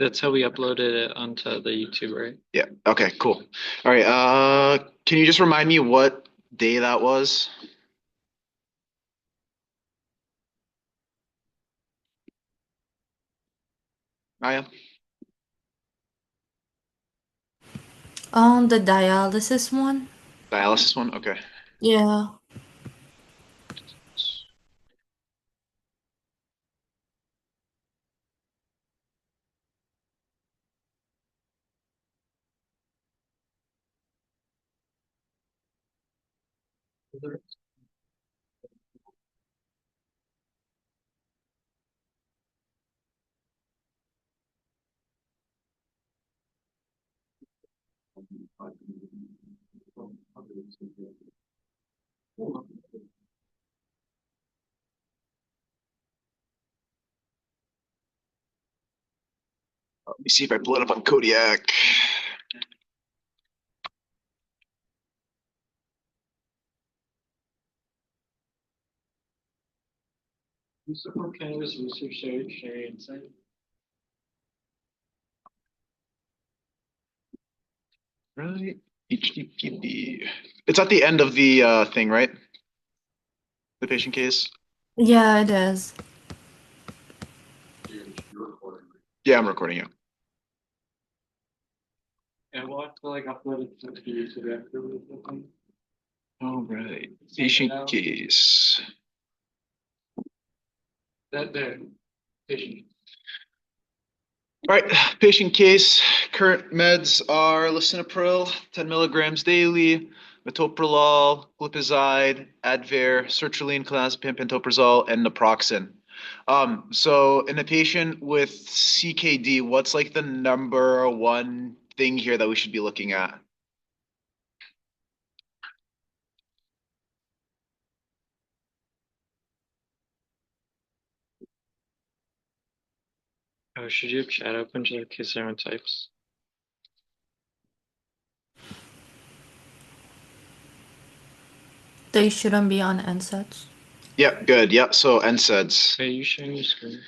That's how we uploaded it onto the YouTube, right? Yeah. Okay, cool. All right. Can you just remind me what day that was? Aya? The dialysis one? Dialysis one? Okay. Yeah. Let me see if I pull it up on Kodiak. You support cannabis research, share insight. Right. HTTP. It's at the end of the thing, right? The patient case. Yeah, it is. Yeah, I'm recording it. And we'll have to like upload it to the YouTube afterwards, I think. All right. Patient case. That there. Patient. All right, patient case. Current meds are lisinopril, 10 milligrams daily, metoprolol, glipizide, Advair, sertraline, clonazepam, pantoprazole, and naproxen. So in a patient with CKD, what's like the number one thing here that we should be looking at? Oh, should you have chat open just in case anyone types? They shouldn't be on NSAIDs. Yep, good. Yep. So NSAIDs. Hey, you sharing your screen?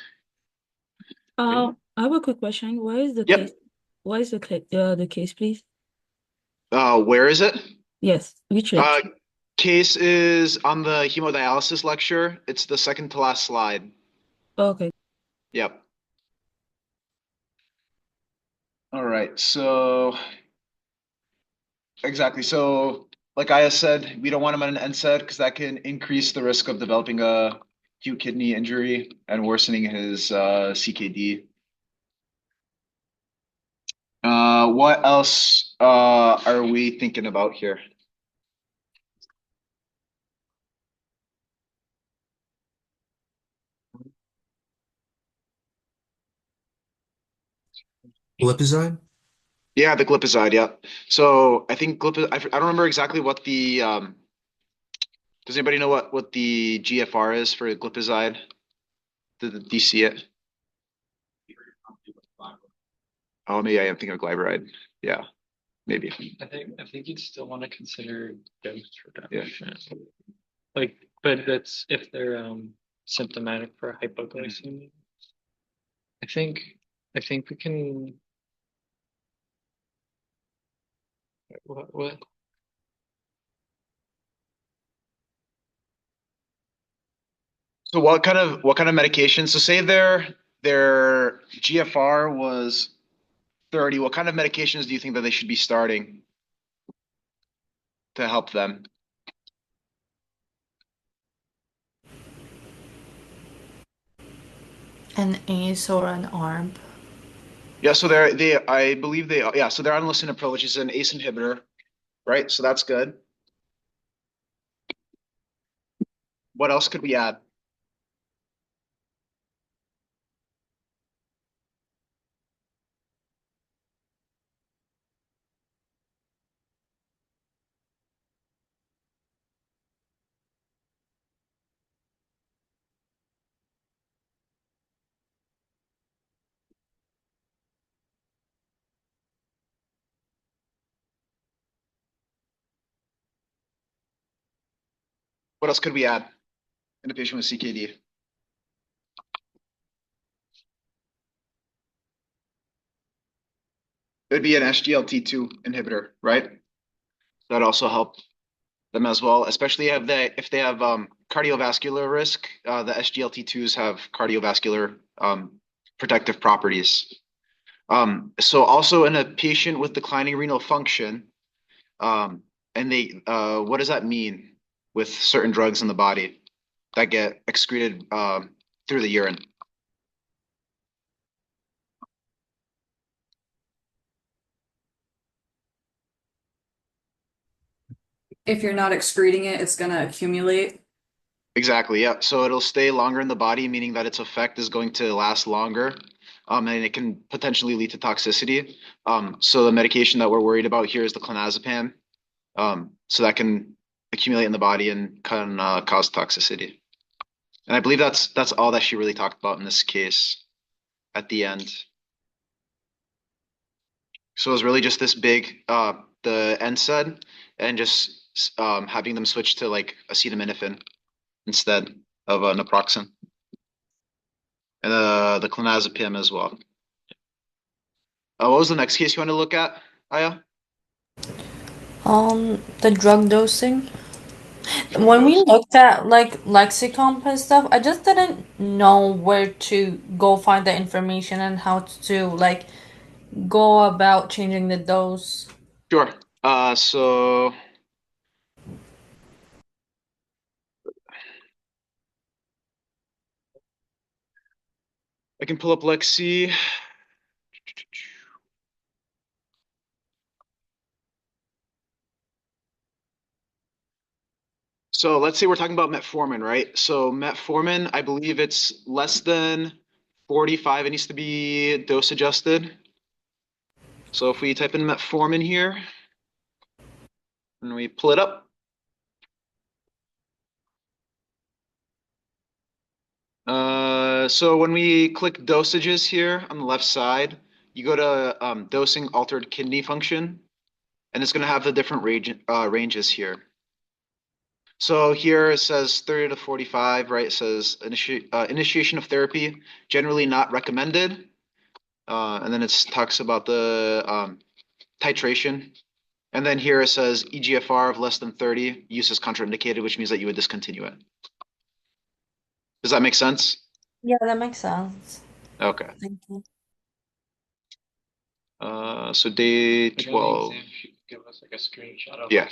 I have a quick question. Why is the case? Yep. Why is the case, please? Where is it? Yes, which Uh, lecture? Case is on the hemodialysis lecture. It's the second to last slide. Okay. Yep. All right. So exactly. So like I said, we don't want him on an NSAID because that can increase the risk of developing a acute kidney injury and worsening his CKD. What else are we thinking about here? Glipizide? Yeah, the glipizide. Yeah. So I think I don't remember exactly what the does anybody know what the GFR is for glipizide? Do you see it? Oh, maybe I am thinking of glyburide. Yeah, maybe. I think you'd still want to consider dose Yeah. reduction. Like, but that's if they're symptomatic for hypoglycemia. I think I think we can what. So what kind of medication? So say their GFR was 30. What kind of medications do you think that they should be starting to help them? An ACE or an ARB. Yeah, so I believe they yeah, so they're on lisinopril, which is an ACE inhibitor, right? So that's good. What else could we add? What else could we add in a patient with CKD? It would be an SGLT2 inhibitor, right? That also help them as well, especially if they have cardiovascular risk. The SGLT2s have cardiovascular protective properties. So also in a patient with declining renal function, and what does that mean with certain drugs in the body that get excreted through the urine? If you're not excreting it, it's gonna accumulate. Exactly, yeah. So it'll stay longer in the body, meaning that its effect is going to last longer, and it can potentially lead to toxicity. So the medication that we're worried about here is the clonazepam. So that can accumulate in the body and can cause toxicity. And I believe that's all that she really talked about in this case at the end. So it was really just this big, the NSAID, and just having them switch to like acetaminophen instead of naproxen, and the clonazepam as well. What was the next case you want to look at, Aya? The drug dosing. When we looked at like lexicomp and stuff, I just didn't know where to go find the information and how to like go about changing the dose. Sure. So I can pull up Lexi. So let's say we're talking about metformin, right? So metformin, I believe it's less than 45. It needs to be dose adjusted. So if we type in metformin here and we pull it up, so when we click dosages here on the left side, you go to dosing altered kidney function, and it's going to have the different ranges here. So here it says 30 to 45, right? It says initiation of therapy, generally not recommended. And then it talks about the titration. And then here it says EGFR of less than 30, use is contraindicated, which means that you would discontinue it. Does that make sense? Yeah, that makes sense. Okay. Thank you. So day Like, on the 12. exam, if you could give us like a screenshot of Yeah.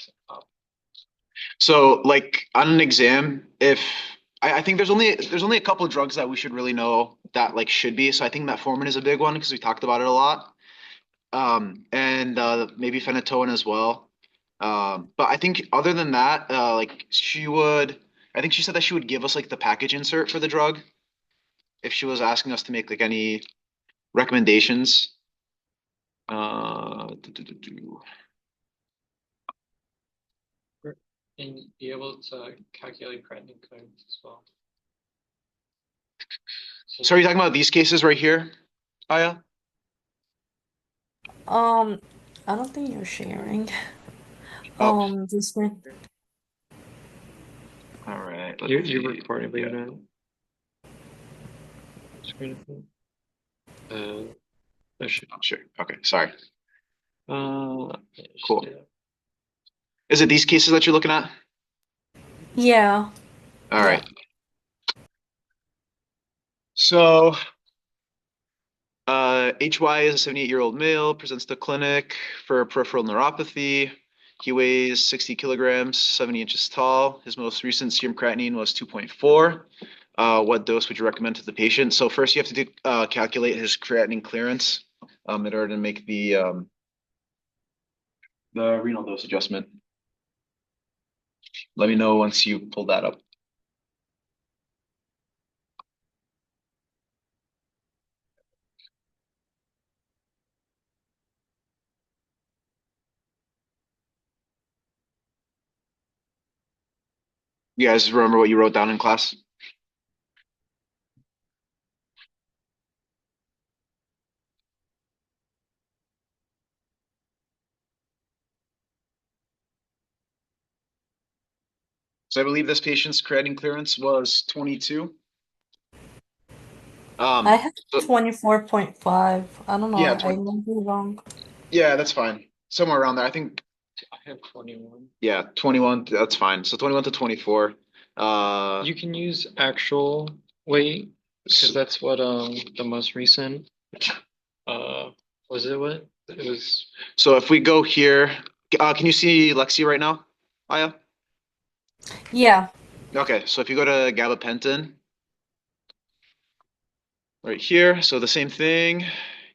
So like on an exam, if I think there's only a couple of drugs that we should really know that like should be. So I think metformin is a big one because we talked about it a lot. And maybe phenytoin as well. But I think other than that, like I think she said that she would give us like the package insert for the drug if she was asking us to make like any recommendations. And be able to calculate creatinine clearance as well. So are you talking about these cases right here, Aya? I don't think you're sharing. Oh. This one. All right. You're recording, but you're not. Screen that should. Sure. Okay. Sorry. Yeah, Cool. Is it these cases that you're looking at? Yeah. All right. So, HY is a 78-year-old male, presents to clinic for peripheral neuropathy. He weighs 60 kilograms, 70 inches tall. His most recent serum creatinine was 2.4. What dose would you recommend to the patient? So first you have to calculate his creatinine clearance in order to make the renal dose adjustment. Let me know once you pull that up. You guys remember what you wrote down in class? So I believe this patient's creatinine clearance was 22. I have So 24.5. I don't know. yeah, I might be wrong. Yeah, that's fine. Somewhere around there. I think, I have 21. yeah, 21, that's fine. So 21 to 24. You can use actual weight because that's what the most recent uh was it what? It was So if we go here, can you see Lexi right now, Aya? Yeah. Okay, so if you go to gabapentin, right here, so the same thing.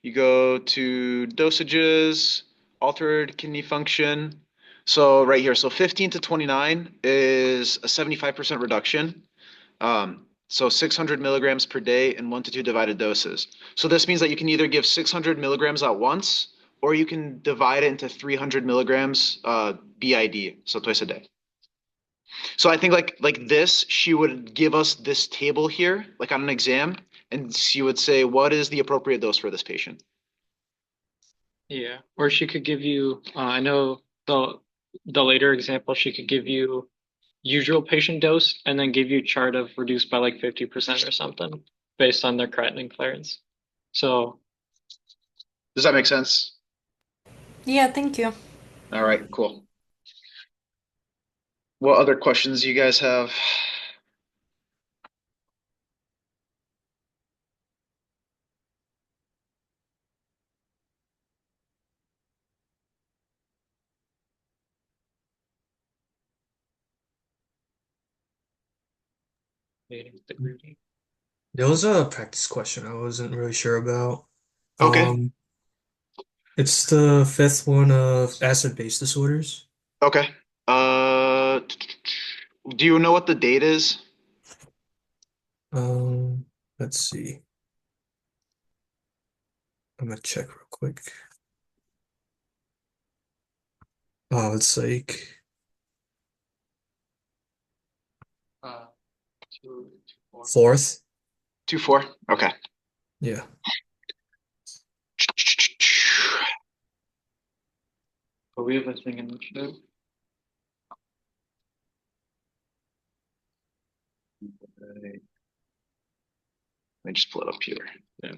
You go to dosages, altered kidney function. So right here, so 15 to 29 is a 75% reduction. So 600 milligrams per day in 1 to 2 divided doses. So this means that you can either give 600 milligrams at once, or you can divide it into 300 milligrams BID, so twice a day. So I think like this, she would give us this table here, like on an exam, and she would say, what is the appropriate dose for this patient? yeah. Or she could give you I know the later example she could give you usual patient dose and then give you chart of reduced by like 50% or something based on their creatinine clearance. So Does that make sense? Yeah, thank you. All right, cool. What other questions you guys have? the greedy. There was a practice question I wasn't really sure about. Okay, Um, it's the fifth one of acid-base disorders. okay. Do you know what the date is? Um, let's see. I'm gonna check real quick. Oh, it's like Uh, two, two, four. fourth. 2-4. Okay. Yeah. But we have a thing in the show. Let me just pull it up here. Yeah.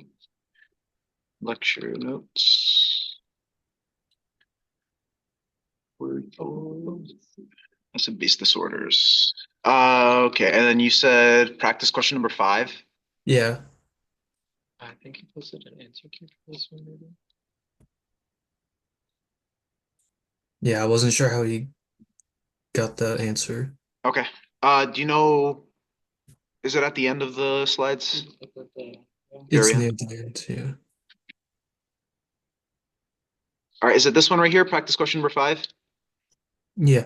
Lecture notes. Word. Acid-base disorders. Okay, and then you said practice question number 5. Yeah. I think he posted an answer key for this one, maybe. Yeah, I wasn't sure how he got the answer. Okay. Do you know, is it at the end of the slides It's area? near the end, yeah. All right, is it this one right here, practice question number 5? Yeah.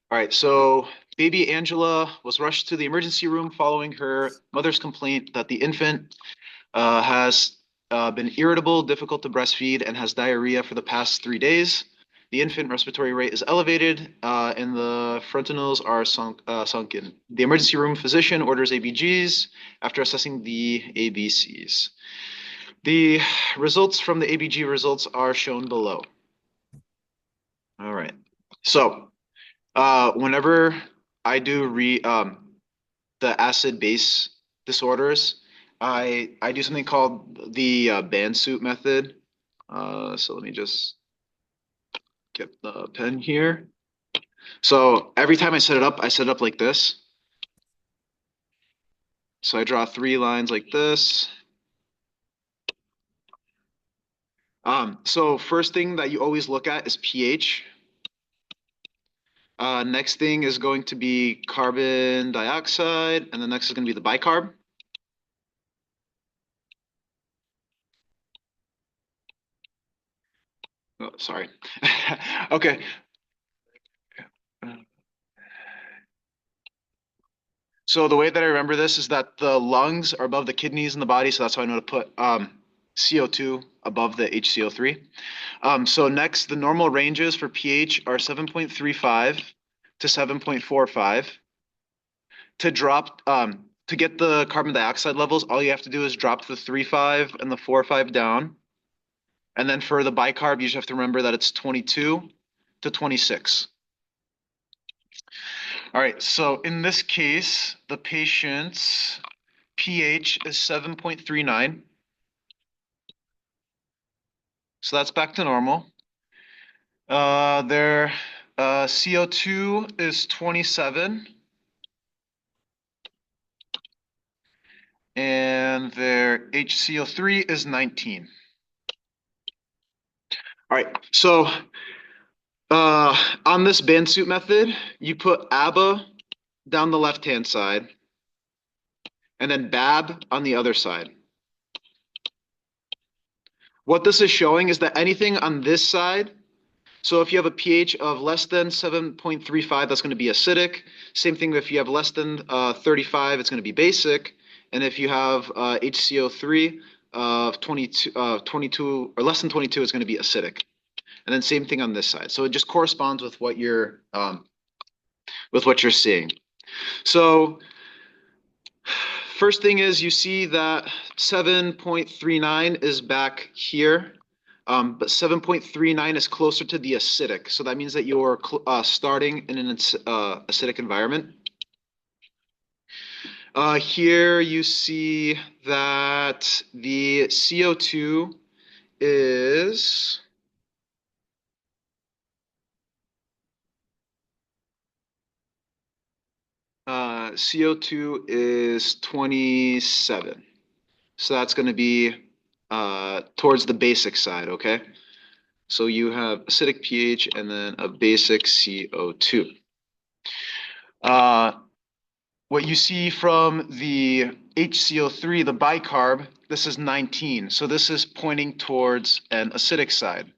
All right, so baby Angela was rushed to the emergency room following her mother's complaint that the infant has been irritable, difficult to breastfeed, and has diarrhea for the past 3 days. The infant respiratory rate is elevated, and the frontinals are sunken. The emergency room physician orders ABGs after assessing the ABCs. The results from the ABG results are shown below. All right. So, whenever I do the acid base disorders, I do something called the band suit method. So let me just get the pen here. So every time I set it up like this. So I draw 3 lines like this. So first thing that you always look at is pH. Next thing is going to be carbon dioxide, and the next is going to be the bicarb. Oh, sorry. Okay. So the way that I remember this is that the lungs are above the kidneys in the body, so that's why I know to put CO2 above the HCO3. So next, the normal ranges for pH are 7.35 to 7.45. To get the carbon dioxide levels, all you have to do is drop the 3.5 and the 4.5 down. And then for the bicarb, you just have to remember that it's 22 to 26. All right, so in this case, the patient's pH is 7.39. So that's back to normal. Their CO2 is 27. And their HCO3 is 19. All right, so on this Bansuit method, you put ABA down the left-hand side, and then BAB on the other side. What this is showing is that anything on this side, so if you have a pH of less than 7.35, that's going to be acidic. Same thing if you have less than 35, it's going to be basic. And if you have HCO3 of 22 or less than 22, it's going to be acidic. And then same thing on this side. So it just corresponds with what you're seeing. So first thing is you see that 7.39 is back here, but 7.39 is closer to the acidic. So that means that you're starting in an acidic environment. Here you see that the CO2 is CO2 is 27. So that's going to be towards the basic side, okay? So you have acidic pH and then a basic CO2. What you see from the HCO3, the bicarb, this is 19. So this is pointing towards an acidic side.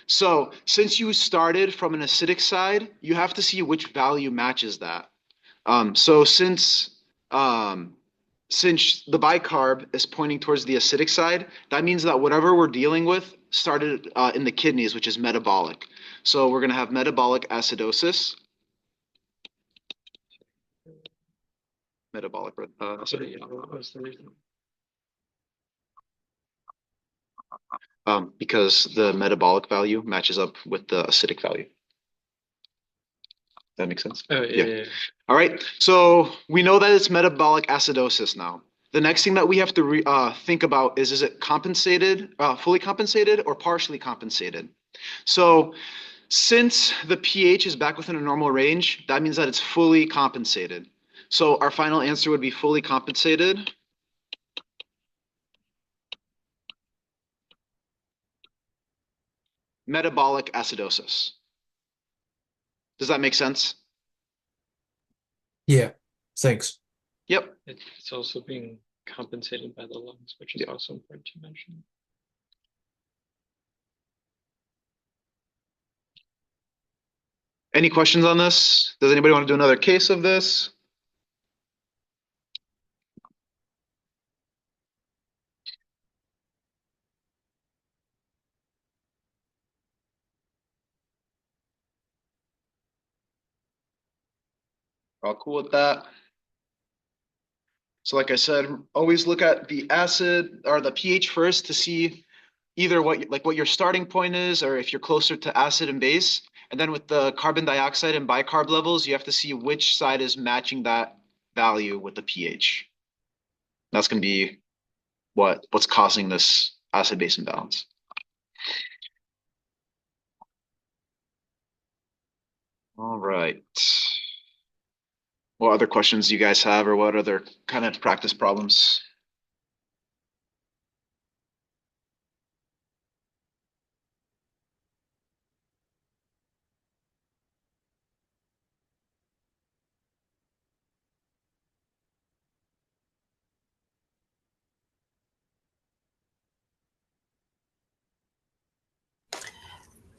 So since you started from an acidic side, you have to see which value matches that. So since the bicarb is pointing towards the acidic side, that means that whatever we're dealing with started in the kidneys, which is metabolic. So we're going to have metabolic acidosis. Metabolic. Sorry, what was the reason? Because the metabolic value matches up with the acidic value. That makes sense? Oh, yeah. All right. So we know that it's metabolic acidosis now. The next thing that we have to think about is it compensated, fully compensated or partially compensated? So since the pH is back within a normal range, that means that it's fully compensated. So our final answer would be fully compensated. Metabolic acidosis. Does that make sense? Yeah, thanks. Yep. It's also being compensated by the lungs, which is also important to mention. Any questions on this? Does anybody want to do another case of this? All cool with that. So like I said, always look at the acid or the pH first to see either what your starting point is or if you're closer to acid and base. And then with the carbon dioxide and bicarb levels, you have to see which side is matching that value with the pH. That's going to be what's causing this acid-base imbalance. All right. What other questions do you guys have, or what other kind of practice problems?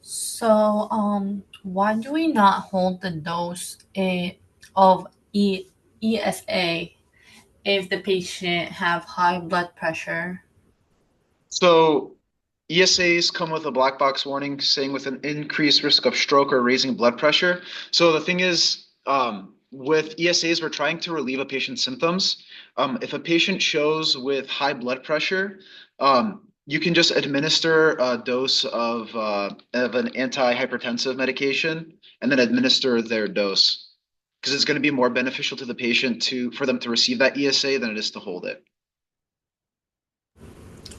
So, why do we not hold the dose of ESA if the patient have high blood pressure? So ESAs come with a black box warning saying with an increased risk of stroke or raising blood pressure. So the thing is, with ESAs, we're trying to relieve a patient's symptoms. If a patient shows with high blood pressure, you can just administer a dose of an antihypertensive medication and then administer their dose because it's going to be more beneficial to the patient for them to receive that ESA than it is to hold it.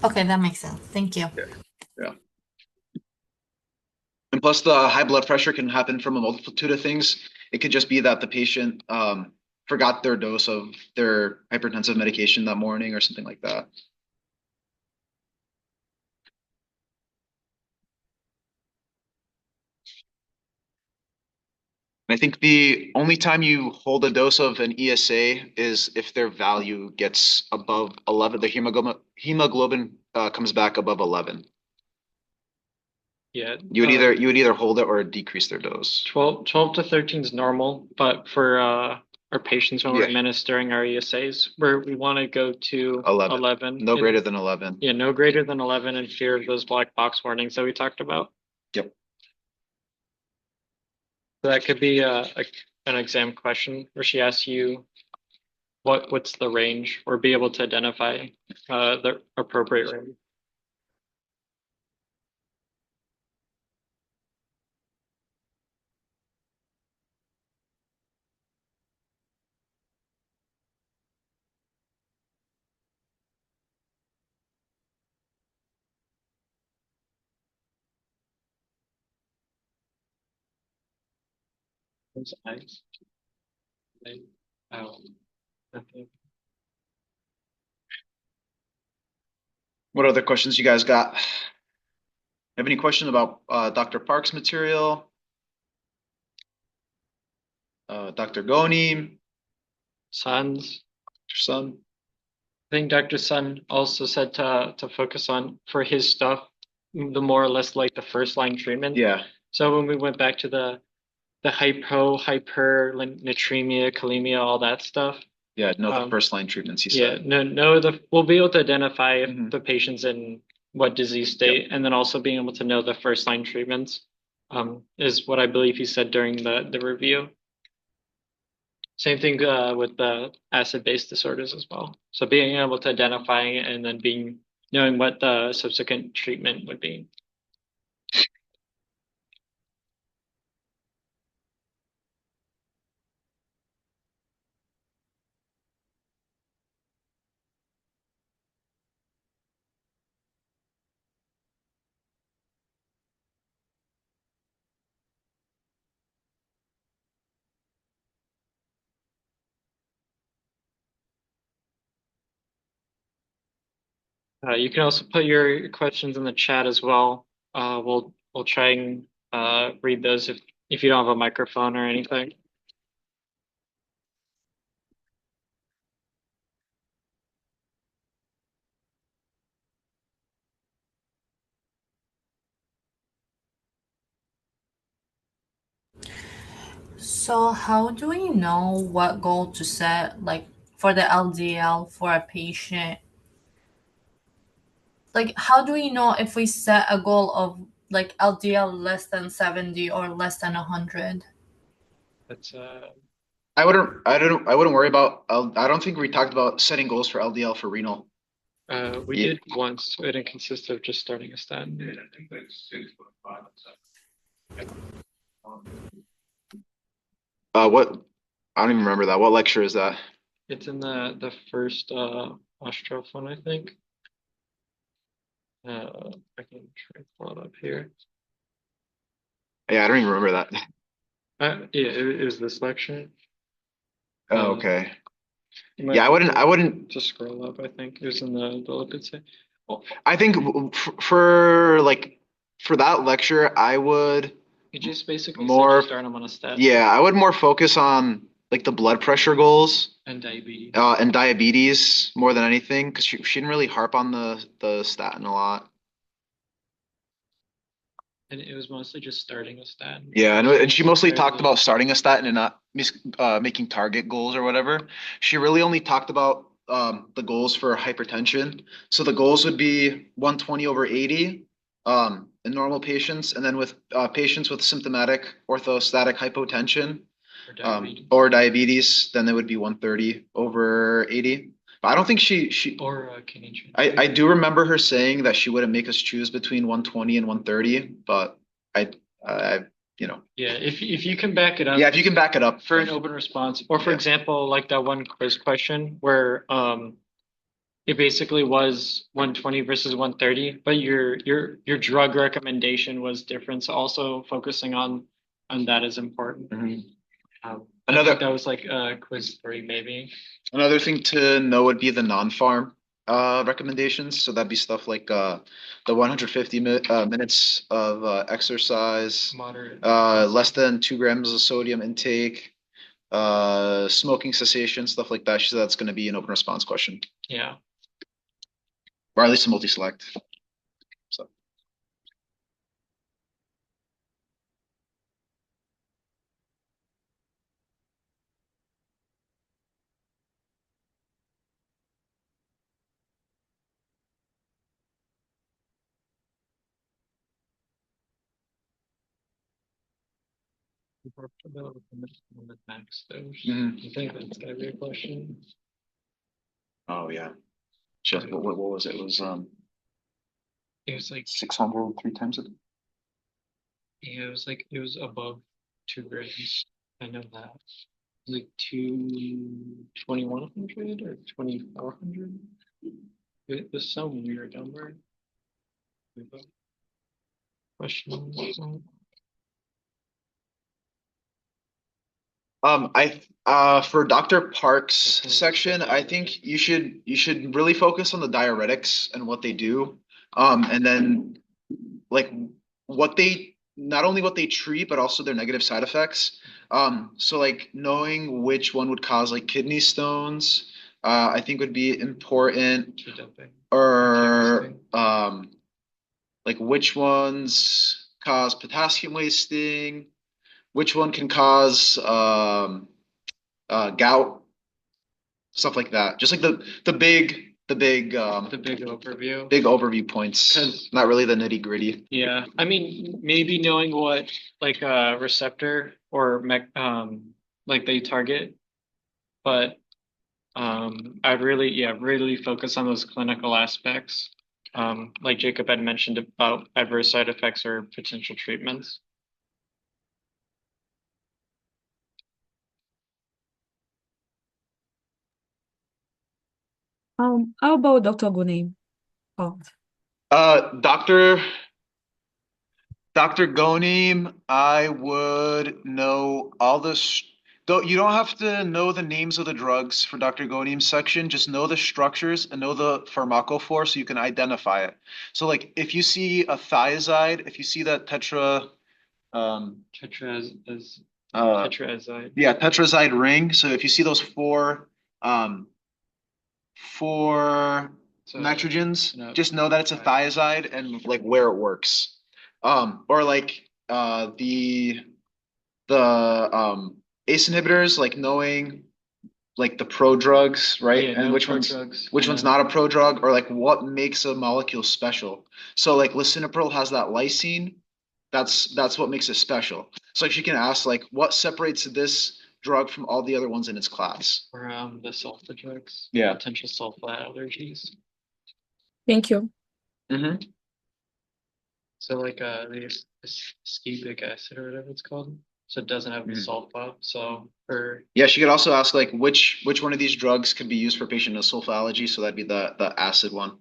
Okay, that makes sense. Thank you. Yeah. And plus, the high blood pressure can happen from a multitude of things. It could just be that the patient forgot their dose of their hypertensive medication that morning or something like that. I think the only time you hold a dose of an ESA is if their value gets above 11, the hemoglobin comes back above 11. Yeah. You would either hold it or decrease their dose. 12 to 13 is normal, but for our patients when we're administering our ESAs, we want to go to 11. No greater than 11. Yeah, no greater than 11 in fear of those black box warnings that we talked about. Yep. So that could be an exam question where she asks you what's the range, or be able to identify the appropriate range. Those eyes. Oh, okay. What other questions you guys got? Have any questions about Dr. Park's material? Dr. Goni? Sons. Sun? I think Dr. Sun also said to focus on, for his stuff, the more or less like the first line treatment. Yeah. So when we went back to the hypernatremia, kalemia, all that stuff. Yeah, no, the first line treatments he Yeah, said. we'll be able to identify if the patient's in what disease state, and then also being able to know the first line treatments, is what I believe he said during the review. Same thing with the acid-base disorders as well. So being able to identify and then knowing what the subsequent treatment would be. You can also put your questions in the chat as well. We'll try and read those if you don't have a microphone or anything. So how do we know what goal to set, like for the LDL for a patient? Like, how do we know if we set a goal of like LDL less than 70 or less than 100? That's I wouldn't worry about, I don't think we talked about setting goals for LDL for renal. we did once. It didn't consist of just starting a statin. What? I don't even remember that. What lecture is that? It's in the first Ostro one, I think. I can try to pull it up here. Yeah, I don't even remember that. Yeah, it was this lecture. Oh, okay. Yeah, I wouldn't just scroll up. I think it was in the lipid say. Well, I think for that lecture, I would you just basically more start them on a statin. Yeah, I would more focus on like the blood pressure goals and diabetes. And diabetes more than anything because she didn't really harp on the statin a lot. And it was mostly just starting a statin. Yeah, and she mostly talked about starting a statin and not making target goals or whatever. She really only talked about the goals for hypertension. So the goals would be 120 over 80 in normal patients, and then with patients with symptomatic orthostatic hypotension or diabetes, then it would be 130 over 80. But I don't think she or kidney transplant. I do remember her saying that she wouldn't make us choose between 120 and 130, but I Yeah, if you can back it up. Yeah, if you can back it up for an open response, or for example, like that one quiz question where it basically was 120 versus 130, but your drug recommendation was different. So also focusing on that is important. I think that was like quiz 3 maybe. Another thing to know would be the non-farm recommendations. So that'd be stuff like the 150 minutes of exercise, Moderate. less than 2 grams of sodium intake, smoking cessation, stuff like that. She said that's going to be an open response question, Yeah. or at least a multi-select. So. Max dose. Mhm. I think that's gotta be a question. Oh yeah. Just what was it? It was It was like 600 3 times it. yeah, it was above 2 grams. I know that. Like 2100 or 2400. It was some weird number. Question. For Dr. Park's section, I think you should really focus on the diuretics and what they do. And then like what they not only what they treat, but also their negative side effects. So like knowing which one would cause like kidney stones, I think would be important. Or like which ones cause potassium wasting, which one can cause gout, stuff like that. Just like the big overview points. 'Cause- Not really the nitty gritty. Yeah, I mean, maybe knowing what like receptor or like they target, but I'd really focus on those clinical aspects. Like Jacob had mentioned about adverse side effects or potential treatments. How about Dr. Gonim? Oh, Doctor Gonim, I would know all this. Though you don't have to know the names of the drugs for Dr. Gonim's section, just know the structures and know the pharmacophore so you can identify it. So like if you see a thiazide, if you see that Tetraazide. yeah, tetrazide ring. So if you see those um four nitrogens, just know that it's a thiazide and like where it works. Or like the ACE inhibitors, like knowing like the prodrugs, right? Yeah, And no which prodrugs. one's not a prodrug, or like what makes a molecule special. So like lisinopril has that lysine. That's what makes it special. So like she can ask like what separates this drug from all the other ones in its class. Or the sulfa drugs. Yeah. Potential sulfa allergies. thank you. Mm-hmm. So like the ascorbic acid or whatever it's called. So it doesn't have the sulfa. So for Yeah, she could also ask like which one of these drugs could be used for a patient with sulfa allergy. So that'd be the acid one.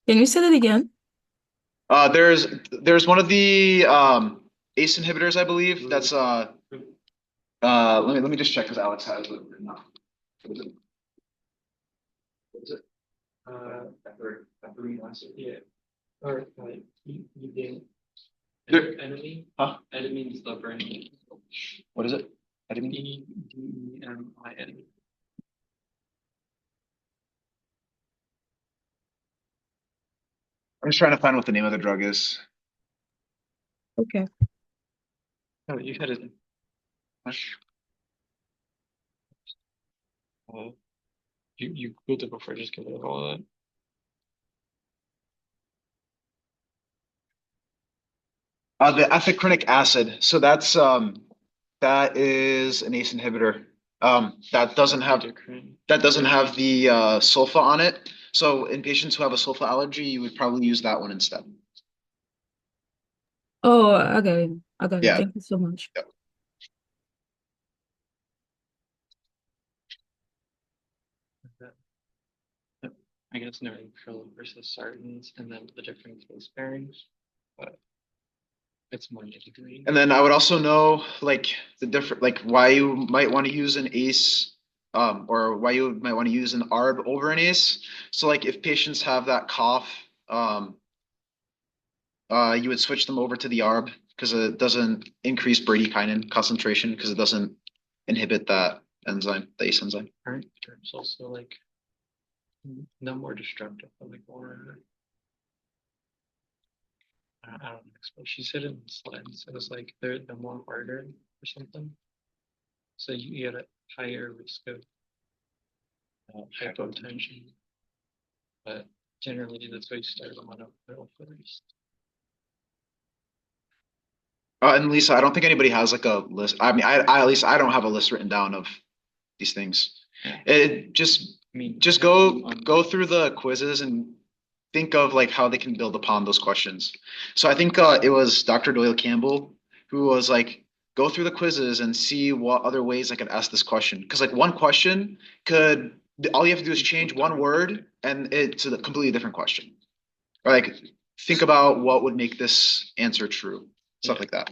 Can you say that again? There's one of the ACE inhibitors, I believe. That's let me just check because Alex has it written up. What is it? Ethylene acid. yeah. Or you did There- enemy. Huh? Enemy is the brain. What is it? Ketamine? EDEMIN. I'm just trying to find what the name of the drug is. Okay. Oh, you had it. You googled it before, just get rid of all of that. The ethacrynic acid. So that is an ACE inhibitor. That doesn't have the sulfa on it. So in patients who have a sulfa allergy, you would probably use that one instead. Oh, I got it. I got it. Yeah. Thank you so much. I guess neutrophil versus sardines, and then the different case bearings, but it's more nitty-gritty. And then I would also know like the different like why you might want to use an ACE or why you might want to use an ARB over an ACE. So like if patients have that cough, you would switch them over to the ARB because it doesn't increase bradykinin concentration because it doesn't inhibit that enzyme, the ACE enzyme. Aren't herbs also like no more destructive, but like more I don't know. She said in the slides it was like they're more harder or something. So you get a higher risk of hypotension. But generally that's why you start them on uphill first. And Lisa, I don't think anybody has like a list. I mean, I at least I don't have a list written down of these things. It just go through the quizzes and think of like how they can build upon those questions. So I think it was Dr. Doyle Campbell who was like, go through the quizzes and see what other ways I could ask this question. Because like one question could all you have to do is change one word and it's a completely different question. Or like think about what would make this answer true. Stuff like that.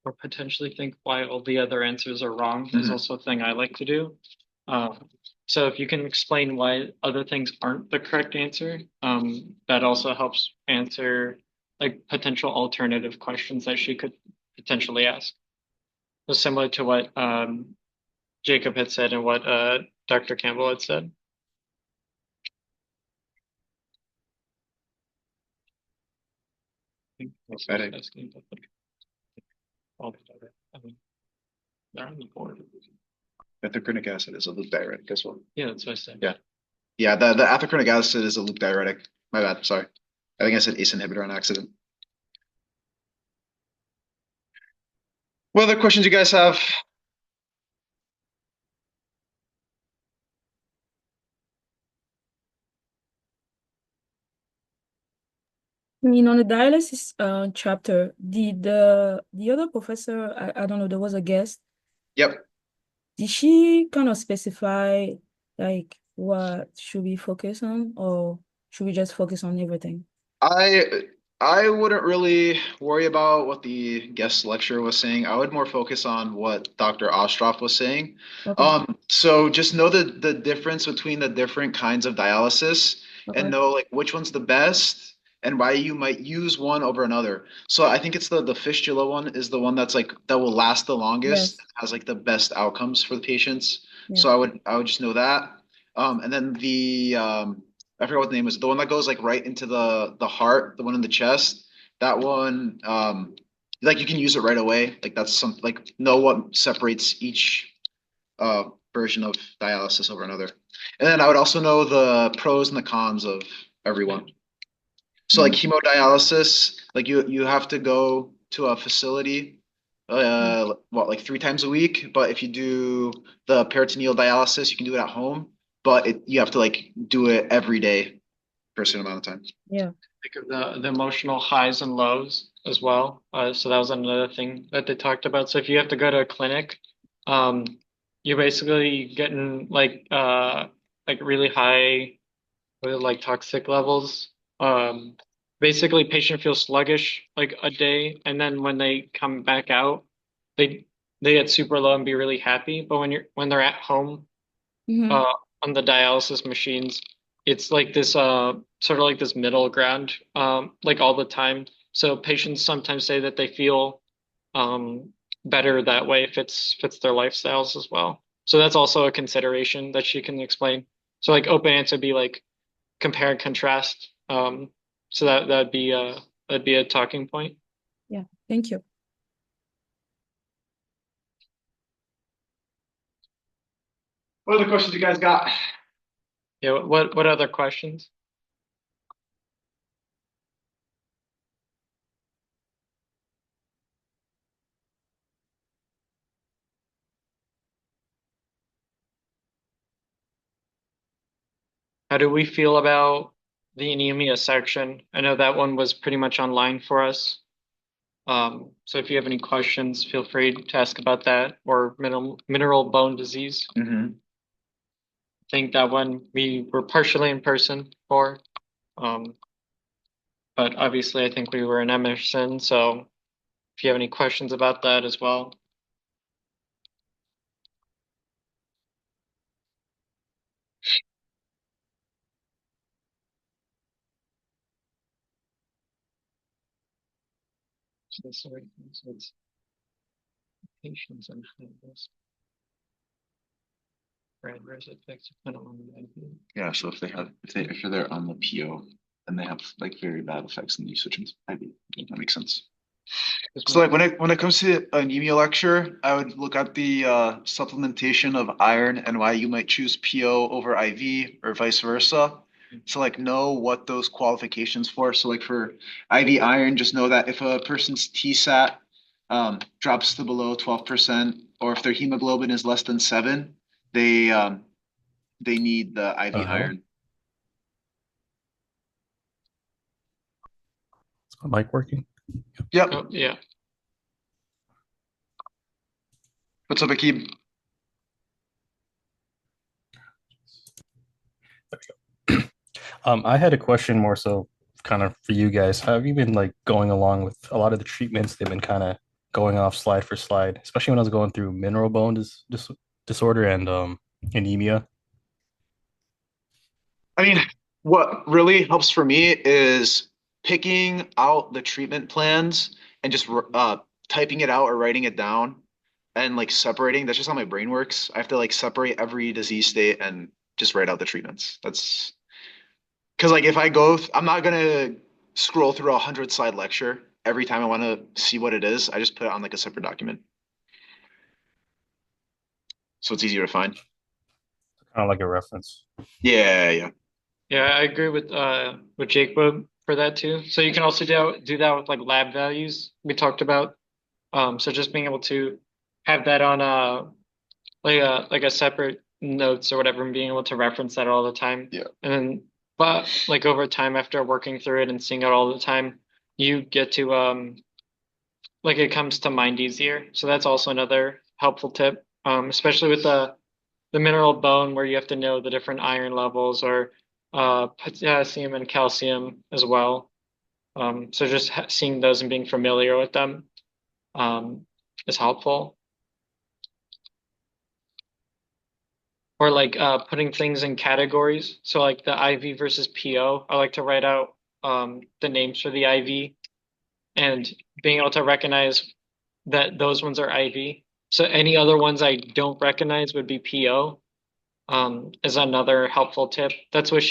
Or potentially think why all the other answers are wrong is also a thing I like to do. So if you can explain why other things aren't the correct answer, that also helps answer like potential alternative questions that she could potentially ask. So similar to what Jacob had said and what Dr. Campbell had said. Pathetic. I mean, they're on the board. Ethylcrinic acid is a loop diuretic as well. Yeah, that's what I said. Yeah. Yeah, the ethylcrinic acid is a loop diuretic. My bad, sorry. I think I said ACE inhibitor on accident. What other questions you guys have? I mean, on the dialysis chapter, the other professor, I don't know, there was a guest. Yep. Did she kind of specify like what should we focus on, or should we just focus on everything? I I wouldn't really worry about what the guest lecturer was saying. I would more focus on what Dr. Ostroff was saying. Okay. So just know the difference between the different kinds of dialysis and Okay. know like which one's the best and why you might use one over another. So I think it's the fistula one is the one that's like that will last the longest, Yes. has like the best outcomes for the patients. Yeah. So I would just know that. And then the I forgot what the name is. The one that goes like right into the heart, the one in the chest. That one, like you can use it right away. Like that's some like know what separates each uh version of dialysis over another. And then I would also know the pros and the cons of everyone. So like Mhm. hemodialysis, like you have to go to a facility what like 3 times a week, but if you do the peritoneal dialysis, you can do it at home, but you have to like do it every day for a certain amount of time. Yeah. Think of the emotional highs and lows as well. So that was another thing that they talked about. So if you have to go to a clinic, um, you're basically getting like really high like toxic levels. Basically patient feels sluggish like a day, and then when they come back out, they they get super low and be really happy. But when they're at home, Mm-hmm. uh, on the dialysis machines, it's like this sort of like this middle ground, like all the time. So patients sometimes say that they feel better that way, fits their lifestyles as well. So that's also a consideration that she can explain. So like open answer would be like compare and contrast. So that'd be a talking point. Yeah. Thank you. What other questions you guys got? Yeah. What other questions? How do we feel about the anemia section? I know that one was pretty much online for us. So if you have any questions, feel free to ask about that or mineral bone disease. Mm-hmm. think that one we were partially in person for. Um, but obviously I think we were in Emerson, so if you have any questions about that as well. So sorry, so it's patients and high risk. Adverse effects depend on the IV. Yeah, so if they're on the PO, then they have like very bad effects in the usage of IV. That makes sense. So like when it comes to anemia lecture, I would look at the supplementation of iron and why you might choose PO over IV or vice versa. So like know what those qualifications for. So like for IV iron, just know that if a person's TSAT drops to below 12%, or if their hemoglobin is less than 7, they need the IV Hello? iron. Is my mic working? Yep. Oh, yeah. What's up, Akib? I had a question more so kind of for you guys. How have you been like going along with a lot of the treatments? They've been kind of going off slide for slide, especially when I was going through mineral bone disorder and anemia. I mean, what really helps for me is picking out the treatment plans and just typing it out or writing it down and like separating. That's just how my brain works. I have to like separate every disease state and just write out the treatments. That's because like if I'm not gonna scroll through 100 slide lecture every time I want to see what it is. I just put it on like a separate document, so it's easier to find. Kind of like a reference. Yeah, yeah. Yeah, I agree with Jacob for that too. So you can also do that with like lab values we talked about. So just being able to have that on like a separate notes or whatever and being able to reference that all the time. Yeah. And then but like over time after working through it and seeing it all the time, you get to like it comes to mind easier. So that's also another helpful tip. Especially with the mineral bone where you have to know the different iron levels or potassium and calcium as well. So just seeing those and being familiar with them is helpful. Or like putting things in categories. So like the IV versus PO, I like to write out the names for the IV and being able to recognize that those ones are IV. So any other ones I don't recognize would be PO. Is another helpful tip. That's what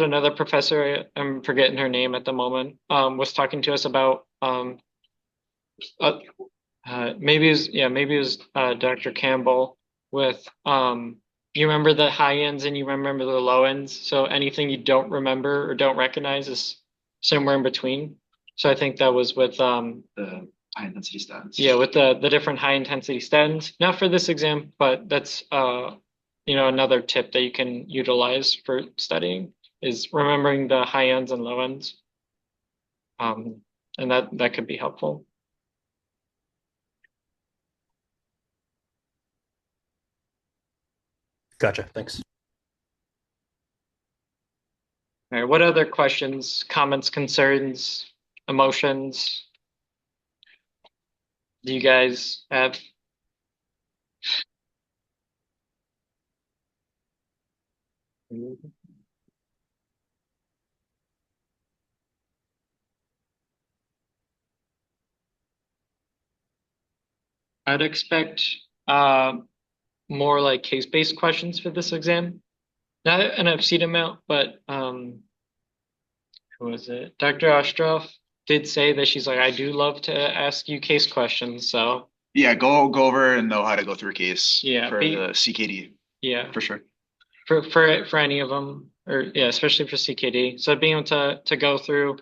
another professor, I'm forgetting her name at the moment, was talking to us about. Uh, maybe it was Dr. Campbell with you remember the high ends and you remember the low ends. So anything you don't remember or don't recognize is somewhere in between. So I think that was with The high intensity statins. yeah, with the different high intensity statins. Not for this exam, but that's another tip that you can utilize for studying is remembering the high ends and low ends. And that could be helpful. Gotcha. Thanks. All right, what other questions, comments, concerns, emotions do you guys have? I'd expect more like case-based questions for this exam. Not an obscene amount, but who was it? Dr. Ostroff did say that she's like, I do love to ask you case questions. So Yeah, go over and know how to go through a case yeah, for the CKD yeah, for sure. for any of them, or yeah, especially for CKD. So being able to go through,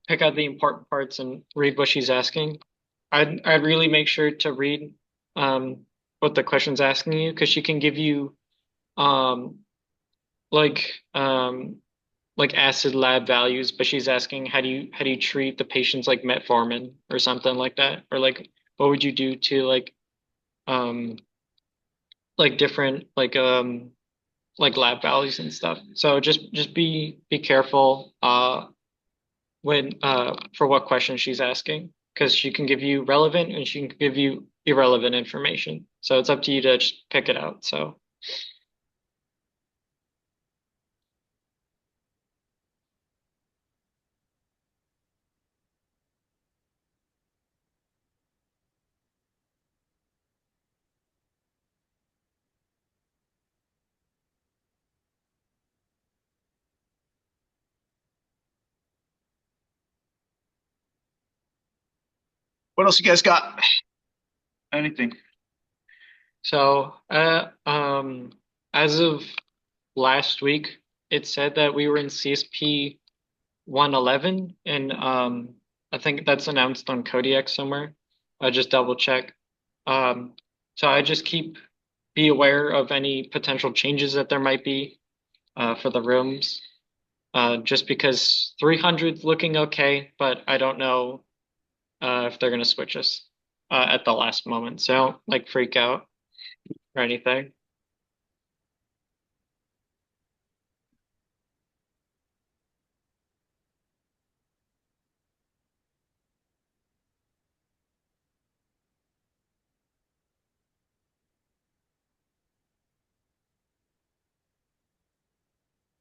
pick out the important parts and read what she's asking. I'd really make sure to read what the question's asking you because she can give you um like um like acid lab values, but she's asking how do you treat the patient's like metformin or something like that, or like what would you do to like um like different like lab values and stuff. So just be careful when for what question she's asking, because she can give you relevant and she can give you irrelevant information. So it's up to you to just pick it out. So What else you guys got? Anything? so as of last week, it said that we were in CSP 111, and I think that's announced on Kodiak somewhere. I just double check. Um, so I just be aware of any potential changes that there might be for the rooms. Just because 300's looking okay, but I don't know if they're gonna switch us at the last moment. So don't like freak out or anything.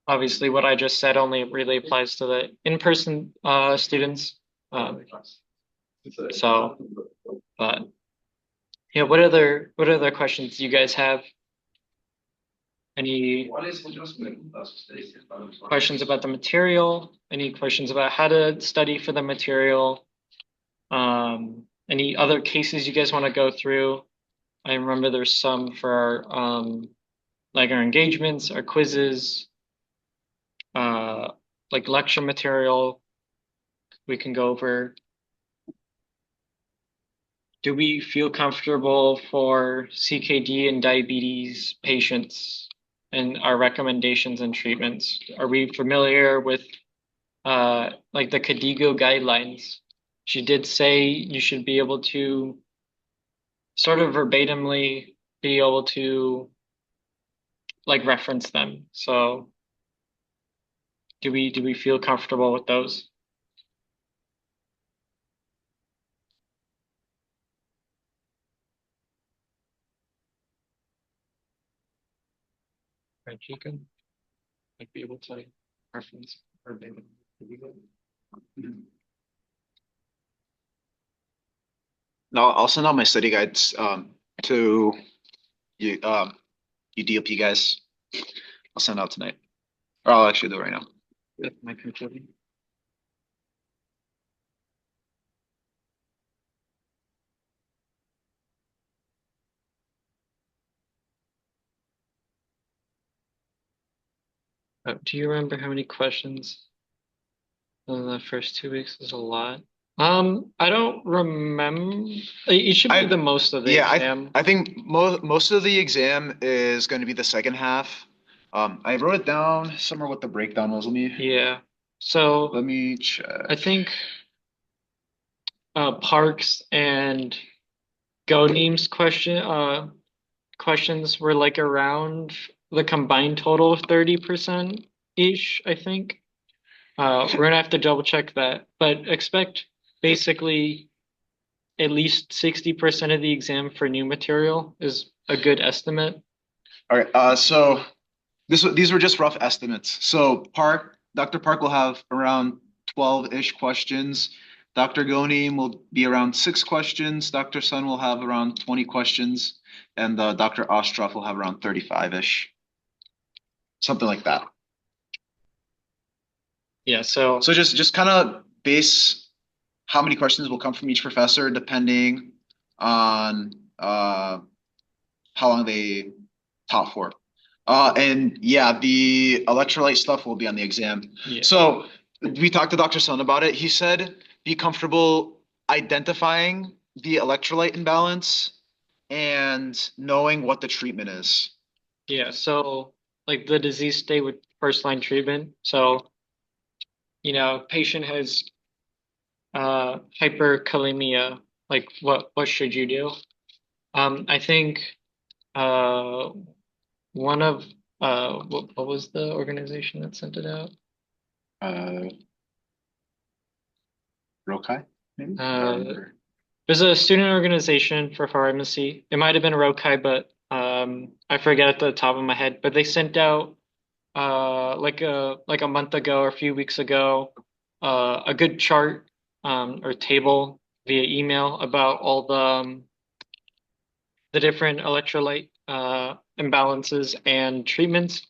Obviously, what I just said only really applies to the in-person students. Um, so, but yeah, what other questions do you guys have? Any questions about the material? Any questions about how to study for the material? Any other cases you guys want to go through? I remember there's some for like our engagements, our quizzes, uh, like lecture material we can go over. Do we feel comfortable for CKD and diabetes patients and our recommendations and treatments? Are we familiar with like the KDIGO guidelines? She did say you should be able to sort of verbatimly be able to like reference them. So do we feel comfortable with those? Right, Chica? Like be able to reference verbatim. No, I'll send out my study guides to you you DLP guys. I'll send out tonight. Or I'll actually do it right now. With my computer. Do you remember how many questions in the first 2 weeks is a lot? I don't remember. It should be the most of the Yeah, exam. I think most of the exam is going to be the second half. I wrote it down somewhere what the breakdown was. Yeah. So Let me check. I think Parks and Goneem's questions were like around the combined total of 30% ish, I think. We're gonna have to double check that, but expect basically at least 60% of the exam for new material is a good estimate. All right. So these were just rough estimates. So Dr. Park will have around 12-ish questions. Dr. Goni will be around 6 questions. Dr. Sun will have around 20 questions, and Dr. Ostroff will have around 35-ish, something like that. Yeah, so just kind of base how many questions will come from each professor depending on how long they taught for. And yeah, the electrolyte stuff will be on the exam. yeah. So we talked to Dr. Sun about it. He said be comfortable identifying the electrolyte imbalance and knowing what the treatment is. Yeah, so like the disease state with first line treatment. So, patient has hyperkalemia, like what should you do? I think Uh, one of what was the organization that sent it out? Rokai, maybe? There's a student organization for pharmacy. It might have been Rokai, but I forget at the top of my head. But they sent out like a month ago or a few weeks ago a good chart or table via email about all the different electrolyte imbalances and treatments.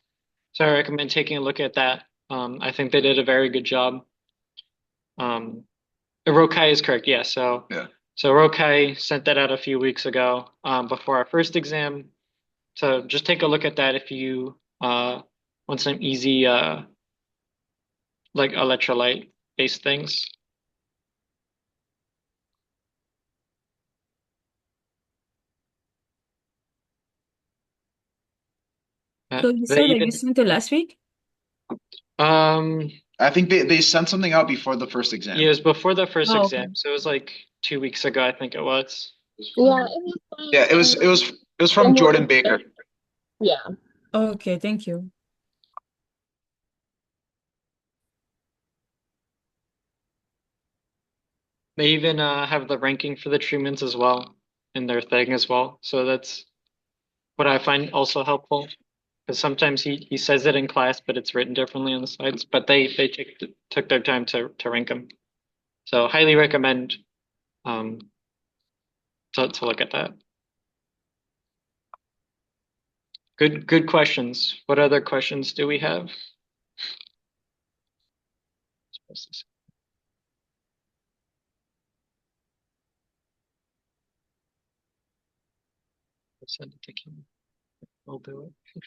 So I recommend taking a look at that. I think they did a very good job. Rokai is correct, yeah. Yeah. So Rokai sent that out a few weeks ago before our first exam. So just take a look at that if you want some easy like electrolyte based things. So you They said that you even sent it last week? um I think they sent something out before the first exam. yeah, it was before the first Oh, okay. exam, so it was like 2 weeks ago, I think it was. Yeah, Yeah, it was from Jordan Baker. yeah. Okay, thank you. They even have the ranking for the treatments as well in their thing as well. So that's what I find also helpful because sometimes he says it in class, but it's written differently on the slides. But they took their time to rank them. So highly recommend um to look at that. Good questions. What other questions do we have? Send it to Kim. I'll do it.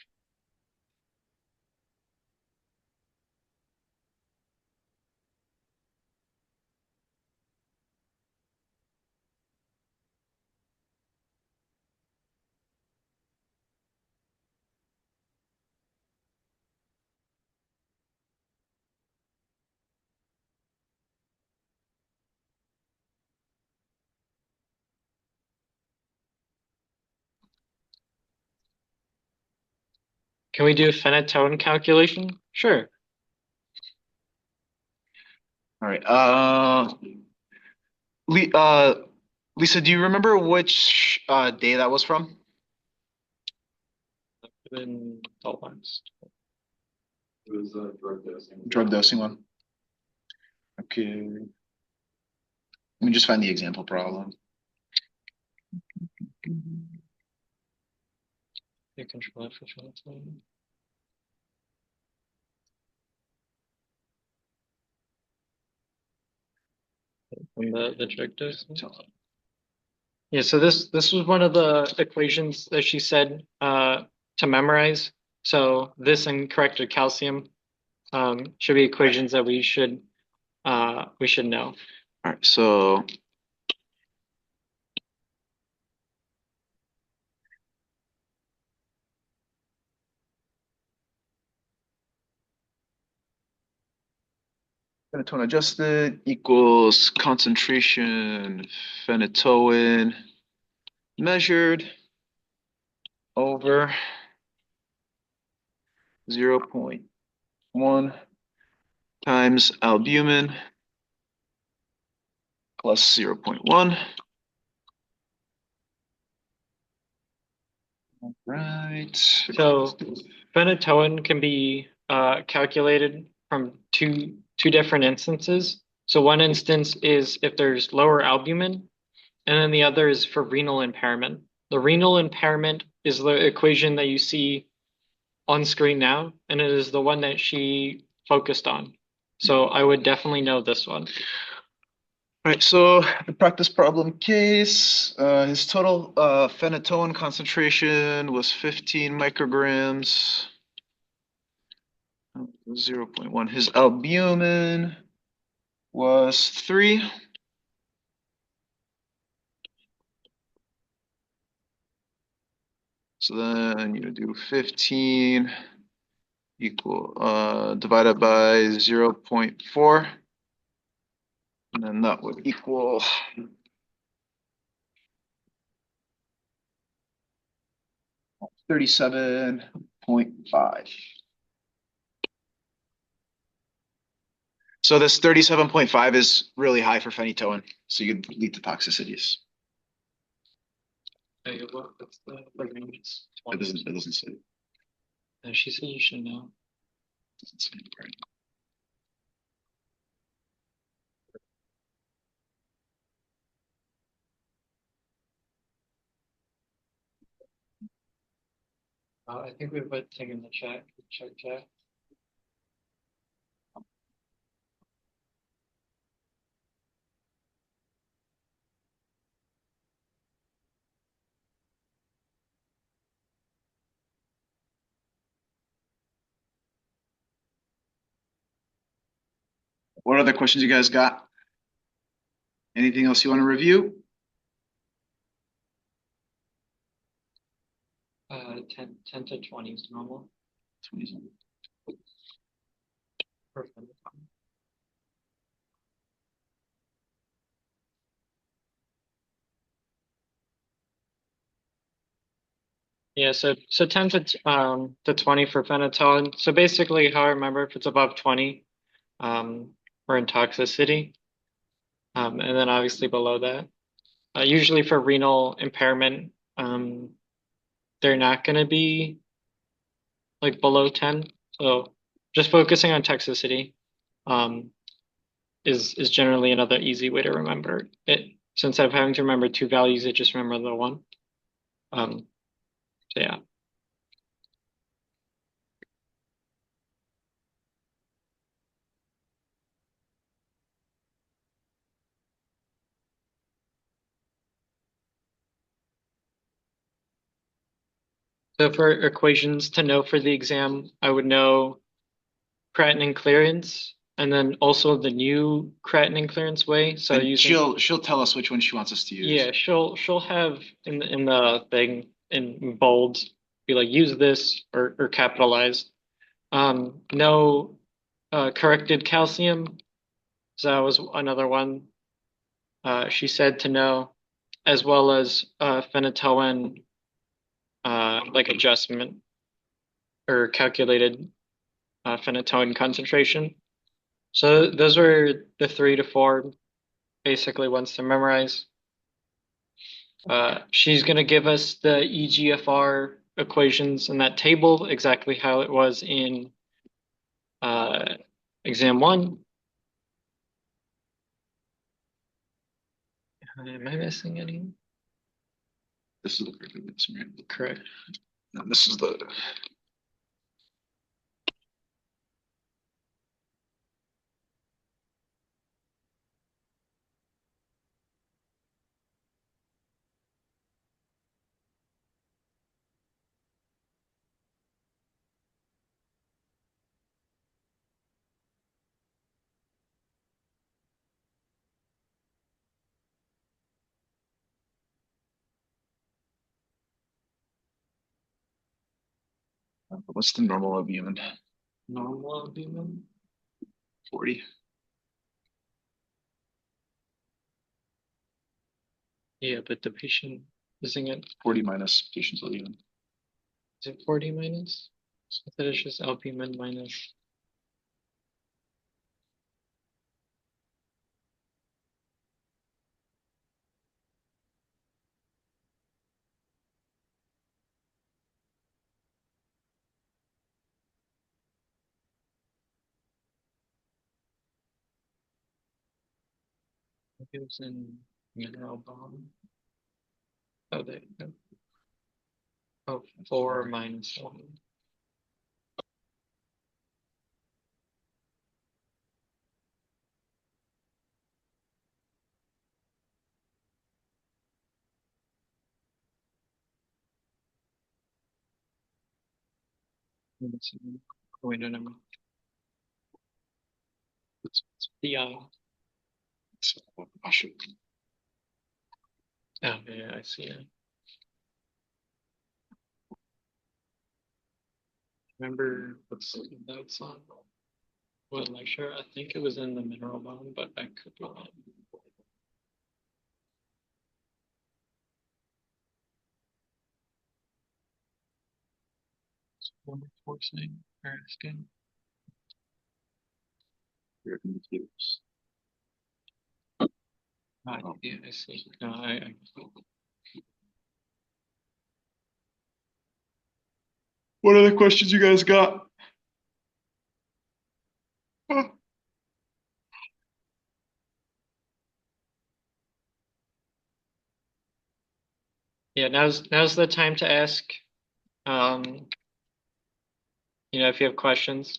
Can we do a phenytoin calculation? Sure. All right. Lisa, do you remember which day that was from? Then the last. It was a drug dosing. Drug dosing one. Okay. Let me just find the example problem. You control it for phenytoin. From the drug dosing. Yeah, so this was one of the equations that she said to memorize. So this and corrected calcium should be equations that we should know. All right, so phenytoin adjusted equals concentration phenytoin measured over 0.1 times albumin plus 0.1. Right. So phenytoin can be calculated from two different instances. So one instance is if there's lower albumin, and then the other is for renal impairment. The renal impairment is the equation that you see on screen now, and it is the one that she focused on. So I would definitely know this one. All right, so the practice problem case, his total phenytoin concentration was 15 micrograms, 0.1. His albumin was 3. So then you do 15 divided by 0.4. And then that would equal 37.5. So this 37.5 is really high for phenytoin, so you could lead to toxicities. Hey, what's the range? It doesn't say. She said you should know. Doesn't say right. I think we put thing in the chat. Check. What other questions you guys got? Anything else you want to review? 10 to 20 is normal. 20. Perfect. Yeah, so 10 to 20 for phenytoin. So basically, how I remember, if it's above 20, we're in toxicity, and then obviously below that. Usually for renal impairment, they're not going to be like below 10. So just focusing on toxicity, um, is generally another easy way to remember it. So instead of having to remember two values, I just remember the one. So yeah. So for equations to know for the exam, I would know creatinine clearance and then also the new creatinine clearance way. So And using she'll tell us which one she wants us to use. yeah, she'll have in the thing in bold be like use this or capitalized. No corrected calcium. So that was another one she said to know, as well as phenytoin like adjustment or calculated phenytoin concentration. So those were the 3 to 4 basically ones to memorize. She's going to give us the EGFR equations in that table, exactly how it was in uh, exam 1. Am I missing any? This is the correct answer, right? Correct. No, this is the. What's the normal albumin? Normal albumin? 40. Yeah, but the patient isn't it 40 minus patient's albumin. is it 40 minus? I thought it's just albumin minus. It was in mineral bomb. Oh, there you go. Oh, 4 minus 1. Wait, no. The I should. oh yeah, I see it. Remember what's the notes on what lecture? I think it was in the mineral bond, but I could be wrong. What are forcing or asking? Yeah, I see. No, I What other questions you guys got? yeah, now's the time to ask. Um, if you have questions.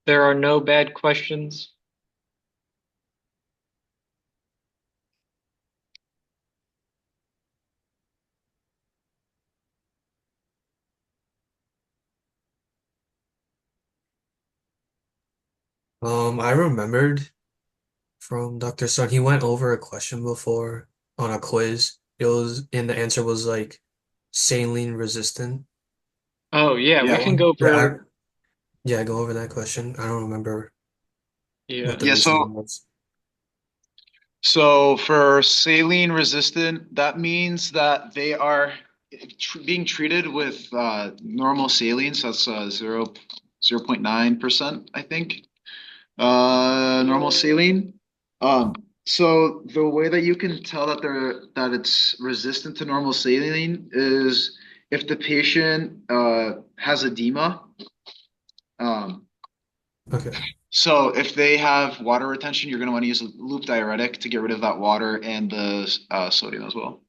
There are no bad questions. I remembered from Dr. Sun, he went over a question before on a quiz. And the answer was like saline resistant. Oh yeah, we Yeah. That can one? go for Yeah, go over that question. I don't remember yeah. what the Yeah, reasoning was. so for saline resistant, that means that they are being treated with normal saline, so that's 0.9%, I think. Normal saline. So the way that you can tell that it's resistant to normal saline is if the patient has edema. Um, Okay. so if they have water retention, you're going to want to use a loop diuretic to get rid of that water and the sodium as well.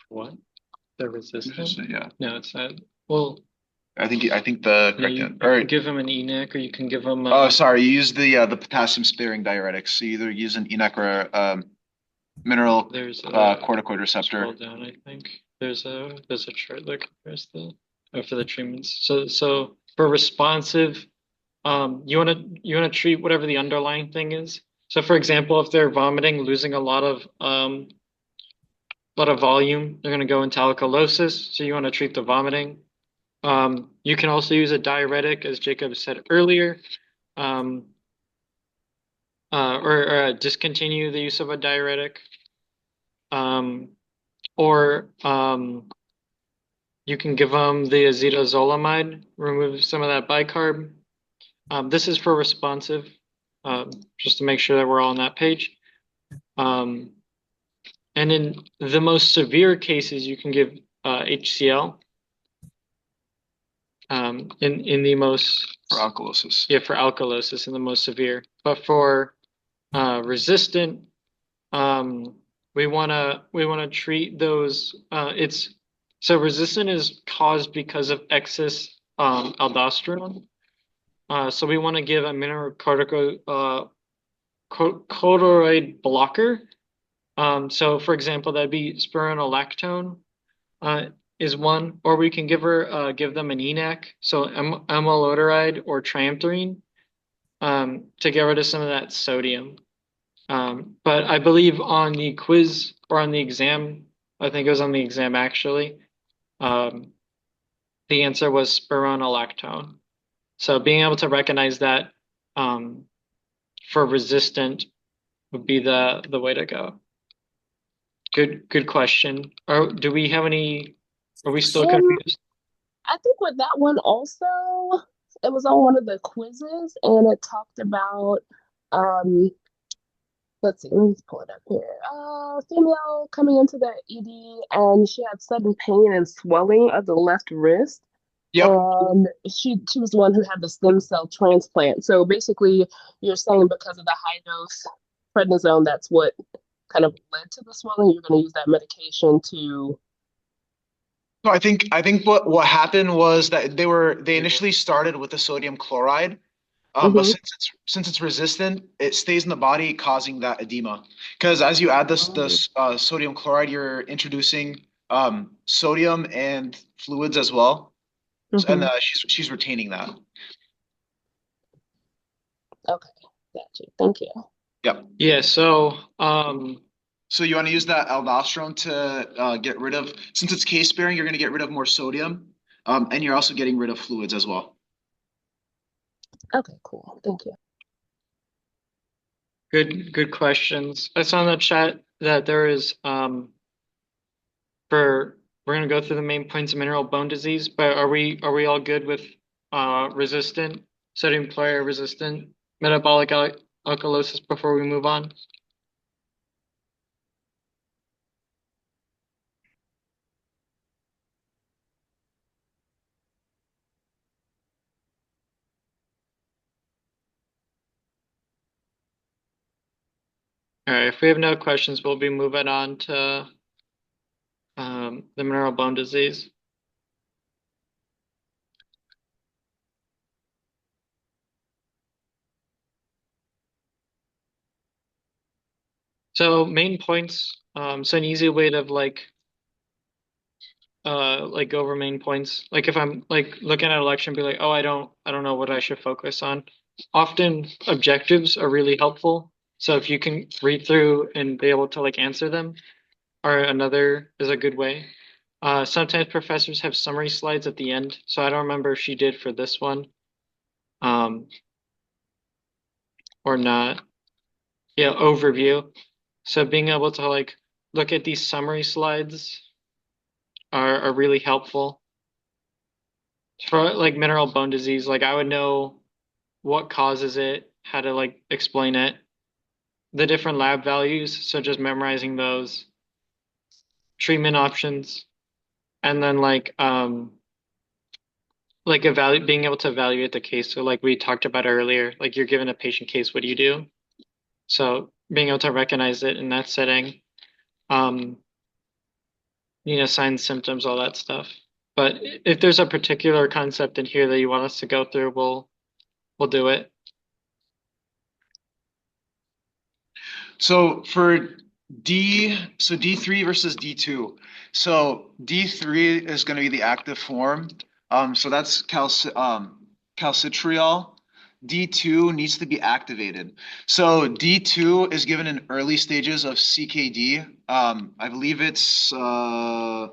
What? They're resistant? Yeah, No, it's not. Well, I think the no, correct you answer. can give them an ENIC or you can give them Oh, sorry, you use the potassium sparing diuretics. So you either use an ENAC or a mineral there's corticoid receptor. scroll down, I think. There's a chart that compares for the treatments. So for responsive, you wanna treat whatever the underlying thing is. So for example, if they're vomiting, losing a lot of volume, they're gonna go into alkalosis. So you want to treat the vomiting. You can also use a diuretic, as Jacob said earlier, um, or discontinue the use of a diuretic, um, or you can give them the acetazolamide, remove some of that bicarb. This is for responsive, just to make sure that we're all on that page. And in the most severe cases, you can give HCl. In the most For alkalosis. Yeah, for alkalosis in the most severe. But for resistant, we wanna treat those. It's so resistant is caused because of excess aldosterone. So we want to give a mineralocorticoid blocker. So for example, that'd be spironolactone. Uh, is one, or we can give them an ENAC, so amyloidoide or triamterene, to get rid of some of that sodium. But I believe on the quiz or on the exam, I think it was on the exam actually, um, the answer was spironolactone. So being able to recognize that um, for resistant would be the way to go. Good question. Or do we have any? Are we still Um, confused? I think with that one also, it was on one of the quizzes and it talked about, um, let's see, let me pull it up here. Female coming into the ED and she had sudden pain and swelling of the left wrist. Yep. And she was the one who had the stem cell transplant. So basically, you're saying because of the high dose prednisone, that's what kind of led to the swelling. You're going to use that medication to. So I think what happened was that they initially started with the sodium chloride, but Mhm. since it's resistant, it stays in the body, causing that edema. Because as you add this sodium chloride, you're introducing sodium and fluids as well, and Mhm. she's retaining that. Okay, got you. Thank you. Yep. Yeah. So So you want to use that aldosterone to get rid of, since it's case sparing, you're going to get rid of more sodium, and you're also getting rid of fluids as well. Okay, cool. Thank you. good questions. I saw in the chat. that there is for we're gonna go through the main points of mineral bone disease, but are we all good with resistant sodium chloride resistant metabolic alkalosis before we move on? All right, if we have no questions, we'll be moving on to the mineral bone disease. So main points, so an easy way to like go over main points. Like if I'm like looking at a lecture and be like, oh, I don't know what I should focus on. Often objectives are really helpful. So if you can read through and be able to like answer them, or another is a good way. Sometimes professors have summary slides at the end, so I don't remember if she did for this one, um, or not. Yeah, overview. So being able to like look at these summary slides are really helpful. For like mineral bone disease, like I would know what causes it, how to like explain it, the different lab values, so just memorizing those, treatment options, and then like being able to evaluate the case. So like we talked about earlier, like you're given a patient case, what do you do? So being able to recognize it in that setting, um, signs, symptoms, all that stuff. But if there's a particular concept in here that you want us to go through, we'll do it. So for so D3 versus D2. So D3 is going to be the active form. So that's calcitriol. D2 needs to be activated. So D2 is given in early stages of CKD. I believe it's from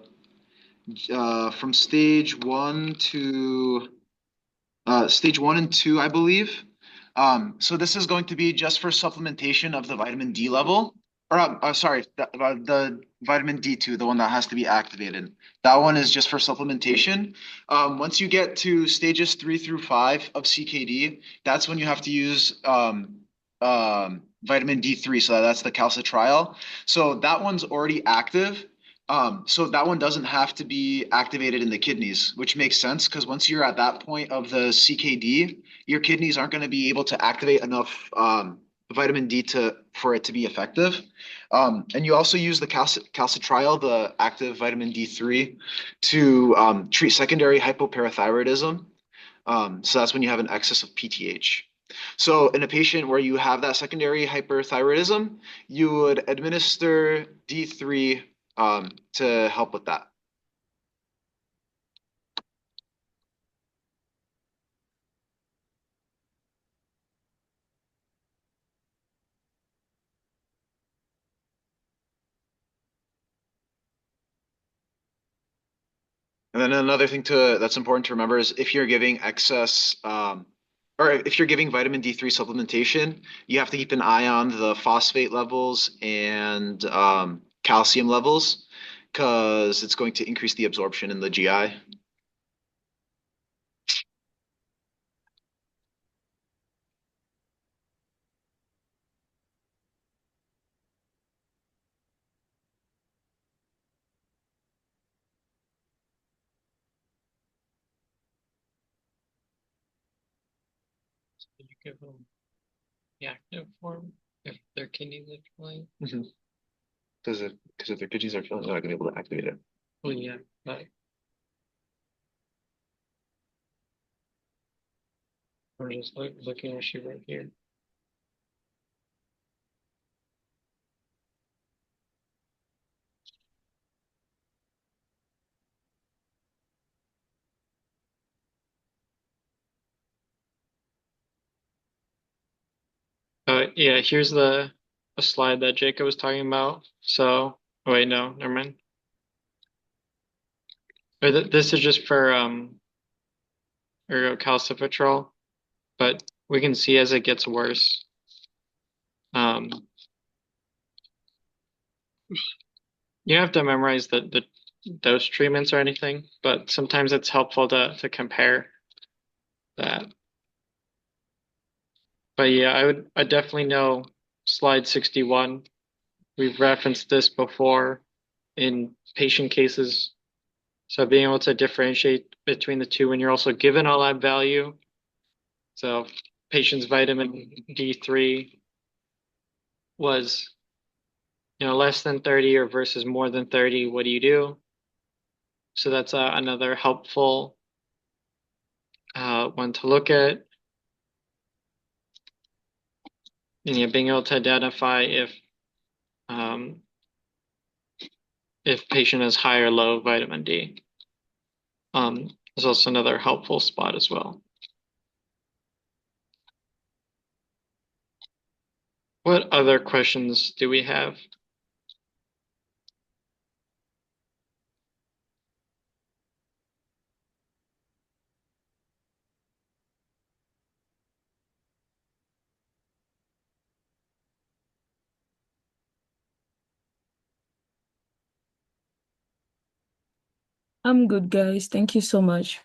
stage 1 and 2, I believe. So this is going to be just for supplementation of the vitamin D level, or sorry, the vitamin D2, the one that has to be activated. That one is just for supplementation. Once you get to stages 3 through 5 of CKD, that's when you have to use vitamin D3. So that's the calcitriol. So that one's already active. So that one doesn't have to be activated in the kidneys, which makes sense because once you're at that point of the CKD, your kidneys aren't going to be able to activate enough vitamin D for it to be effective. And you also use the calcitriol, the active vitamin D3, to treat secondary hypoparathyroidism. So that's when you have an excess of PTH. So in a patient where you have that secondary hyperthyroidism, you would administer D3 to help with that. And then another thing that's important to remember is if you're giving excess or if you're giving vitamin D3 supplementation, you have to keep an eye on the phosphate levels and calcium levels because it's going to increase the absorption in the GI. You give them the active form if their kidneys are failing. Because if their kidneys are failing, they're not going to be able to activate it. Well, yeah, but we're just looking at she right here. Yeah, here's the a slide that Jacob was talking about. So, oh wait, no, never mind. Or this is just for calcifitrol, but we can see as it gets worse. Um, You have to memorize the dose treatments or anything, but sometimes it's helpful to compare that. But yeah, I definitely know slide 61. We've referenced this before in patient cases. So being able to differentiate between the two when you're also given a lab value. So patient's vitamin D3 was, less than 30 or versus more than 30. What do you do? So that's another helpful one to look at. And being able to identify um, if patient has high or low vitamin D is also another helpful spot as well. What other questions do we have? I'm good, guys. Thank you so much.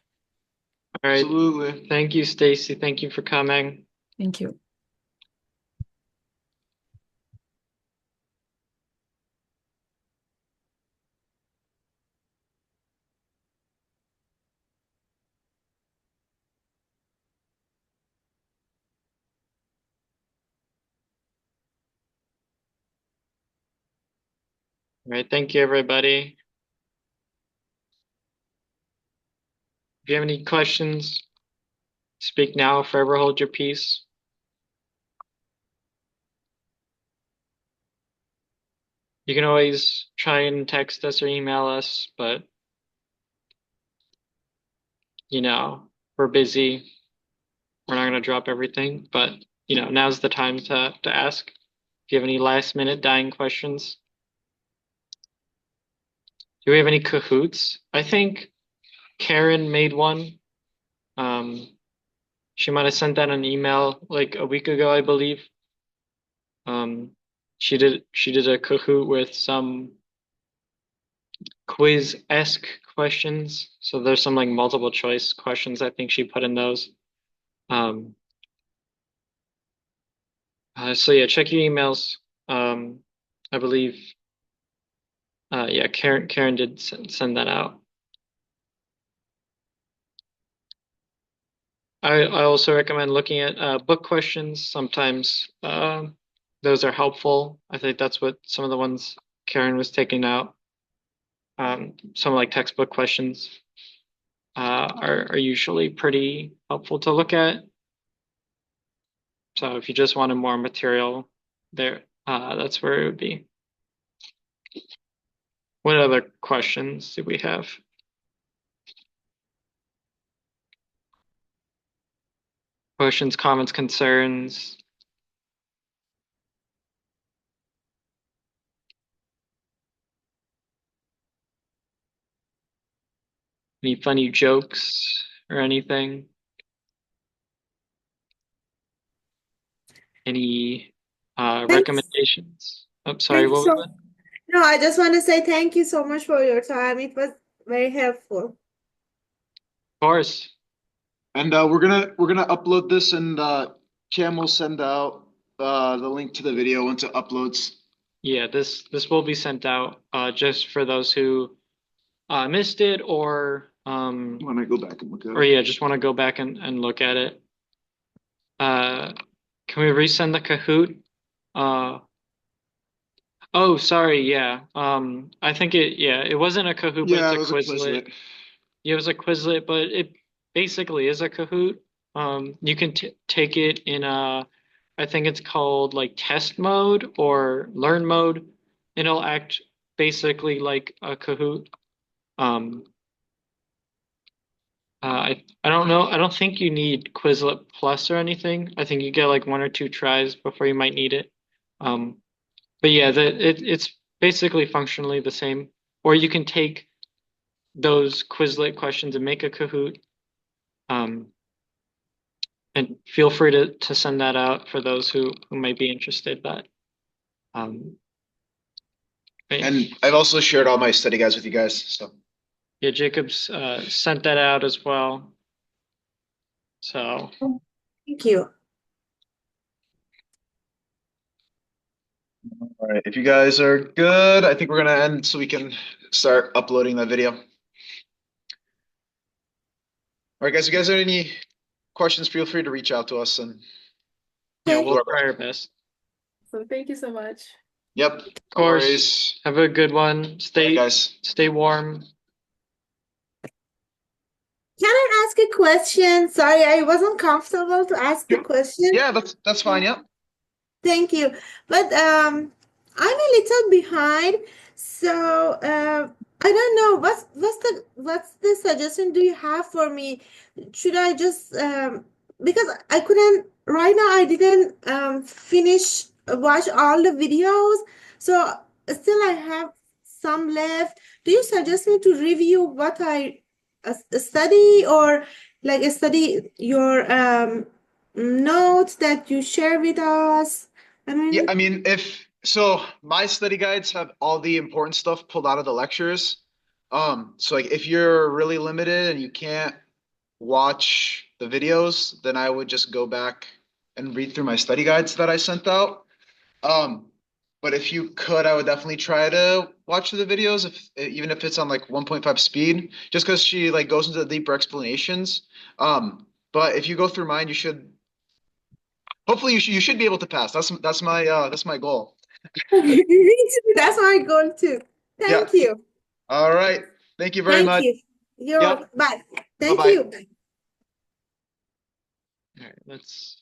All right. Absolutely. Thank you, Stacy. Thank you for coming. Thank you. All right. Thank you, everybody. If you have any questions, speak now, forever hold your peace. You can always try and text us or email us, but we're busy. We're not going to drop everything, but now's the time to ask. If you have any last minute dying questions. Do we have any Kahoots? I think Karen made one. She might have sent that an email like a week ago, I believe. She did a Kahoot with some quiz-esque questions. So there's some like multiple choice questions I think she put in those. Um, so yeah, check your emails. I believe, yeah, Karen did send that out. I also recommend looking at book questions. Sometimes those are helpful. I think that's what some of the ones Karen was taking out. Some like textbook questions are usually pretty helpful to look at. So if you just wanted more material there, that's where it would be. What other questions do we have? Questions, comments, concerns? Any funny jokes or anything? Any Thanks. recommendations? I'm sorry, Thank you what was so. that? Of No, I just want to say thank you so much for your time. It was very helpful. course. And we're gonna upload this, and Cam will send out the link to the video once it uploads. Yeah, this will be sent out just for those who missed it or When I go back and look at or it. yeah, just want to go back and look at it. Uh, can we resend the Kahoot? Uh, oh, sorry, yeah. I think it wasn't a Kahoot, but it's Yeah, a it was a Quizlet. Quizlet. Yeah, it was a Quizlet, but it basically is a Kahoot. You can t take it in I think it's called like test mode or learn mode, and it'll act basically like a Kahoot. Um, I don't know. I don't think you need Quizlet Plus or anything. I think you get like one or two tries before you might need it. Um, but yeah, it's basically functionally the same. Or you can take those Quizlet questions and make a Kahoot. Um, and feel free to send that out for those who might be interested. But um, And I've also shared all my study guides with you guys. So yeah, Jacob's sent that out as well. So Thank you. all right, if you guys are good, I think we're gonna end so we can start uploading that video. All right, guys, if you guys have any questions, feel free to reach out to us and yeah, Okay. we'll try our best. So thank you so much. Yep. Of course. Have a good one. Stay guys. Stay warm. Can I ask a question? Sorry, I wasn't comfortable to ask the question. Yeah, that's fine. Yep. Thank you. But I'm a little behind, so I don't know what's the suggestion do you have for me? Should I just because I couldn't right now I didn't finish watch all the videos, so still I have some left. Do you suggest me to review what I study or like study your notes that you share with us? I mean, Yeah, I mean, if so, my study guides have all the important stuff pulled out of the lectures. So like if you're really limited and you can't watch the videos, then I would just go back and read through my study guides that I sent out. Um, but if you could, I would definitely try to watch the videos if even if it's on like 1.5 speed, just because she like goes into the deeper explanations. But if you go through mine, you should hopefully you should be able to pass. That's my goal. that's my goal too. Yeah. Thank you. All right. Thank you very Thank much. you. You're Yep. welcome. Bye. Thank Bye-bye. you. All right, let's